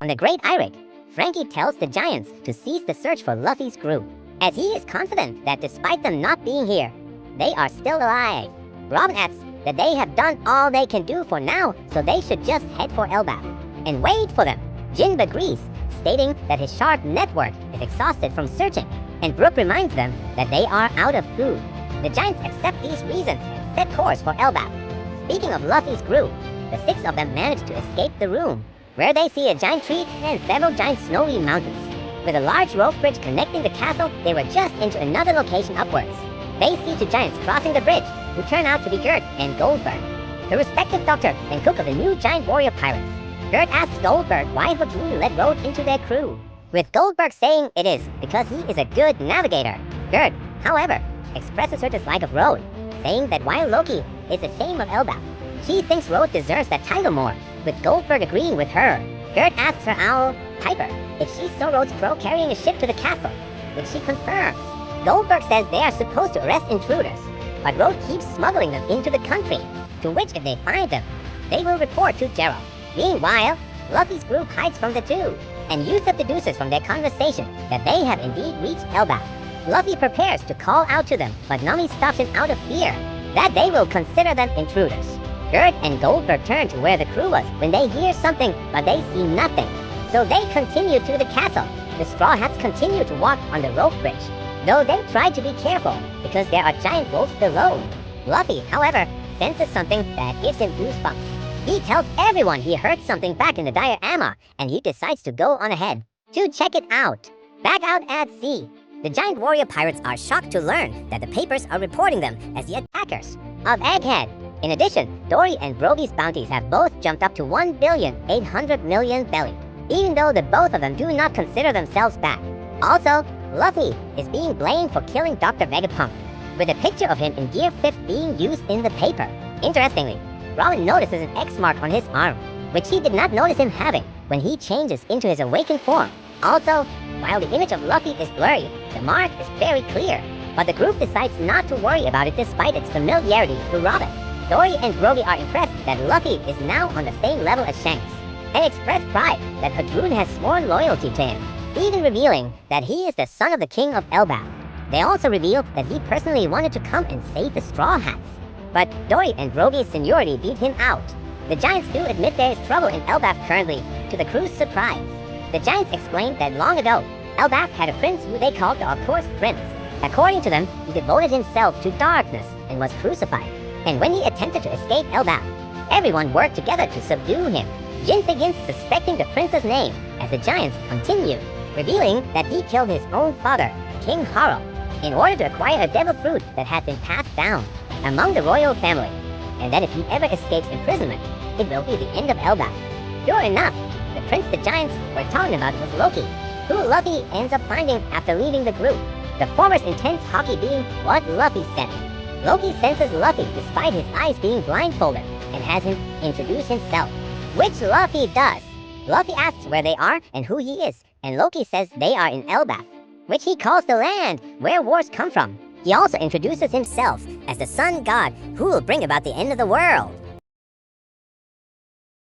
On the Great Eirik, Franky tells the giants to cease the search for Luffy's crew, as he is confident that despite them not being here, they are still alive. Robin adds that they have done all they can do for now, so they should just head for Elbaph and wait for them. Jinbe agrees, stating that his sharp network is exhausted from searching, and Brook reminds them that they are out of food. The giants accept these reasons and set course for Elbaph. Speaking of Luffy's crew, the 6 of them manage to escape the room, where they see a giant tree and several giant snowy mountains. With a large rope bridge connecting the castle, they were just into another location upwards. They see 2 giants crossing the bridge, who turn out to be Gerd and Goldberg, the respective doctor and cook of the new giant warrior pirates. Gerd asks Goldberg why Hajrudin let Road into their crew, with Goldberg saying it is because he is a good navigator. Gerd, however, expresses her dislike of Road, saying that while Loki is ashamed of Elbaph, she thinks Road deserves that title more, with Goldberg agreeing with her. Gerd asks her owl, Piper, if she saw Road's crow carrying a ship to the castle, which she confirms. Goldberg says they are supposed to arrest intruders, but Road keeps smuggling them into the country, to which if they find them, they will report to Gerald. Meanwhile, Luffy's group hides from the 2, and Usopp deduces from their conversation that they have indeed reached Elbaph. Luffy prepares to call out to them, but Nami stops him out of fear that they will consider them intruders. Gerd and Goldberg turn to where the crew was when they hear something, but they see nothing. So they continue to the castle. The Straw Hats continue to walk on the rope bridge, though they try to be careful because there are giant wolves below. Luffy, however, senses something that gives him goosebumps. He tells everyone he heard something back in the diorama, and he decides to go on ahead to check it out. Back out at sea, the giant warrior pirates are shocked to learn that the papers are reporting them as the attackers of Egghead. In addition, Dory and Brogy's bounties have both jumped up to 1,800,000,000 belly, even though the both of them do not consider themselves bad. Also, Luffy is being blamed for killing Dr. Vegapunk, with a picture of him in Gear 5 being used in the paper. Interestingly, Robin notices an X mark on his arm, which he did not notice him having when he changes into his awakened form. Also, while the image of Luffy is blurry, the mark is very clear, but the group decides not to worry about it despite its familiarity to Robin. Dory and Brogy are impressed that Luffy is now on the same level as Shanks, and express pride that Hajrudin has sworn loyalty to him, even revealing that he is the son of the king of Elbaph. They also reveal that he personally wanted to come and save the Straw Hats, but Dory and Brogy's seniority beat him out. The giants do admit there is trouble in Elbaph currently, to the crew's surprise. The giants explain that long ago, Elbaph had a prince who they called the Accursed Prince. According to them, he devoted himself to darkness and was crucified. And when he attempted to escape Elbaph, everyone worked together to subdue him. Jin begins suspecting the prince's name as the giants continue, revealing that he killed his own father, King Harrow, in order to acquire a devil fruit that had been passed down among the royal family, and that if he ever escapes imprisonment, it will be the end of Elbaph. Sure enough, the prince the giants were talking about was Loki, who Luffy ends up finding after leaving the group. The former's intense hockey being what Luffy said. Loki senses Luffy despite his eyes being blindfolded and has him introduce himself, which Luffy does. Luffy asks where they are and who he is, and Loki says they are in Elbaph, which he calls the land where wars come from. He also introduces himself as the sun god who will bring about the end of the world.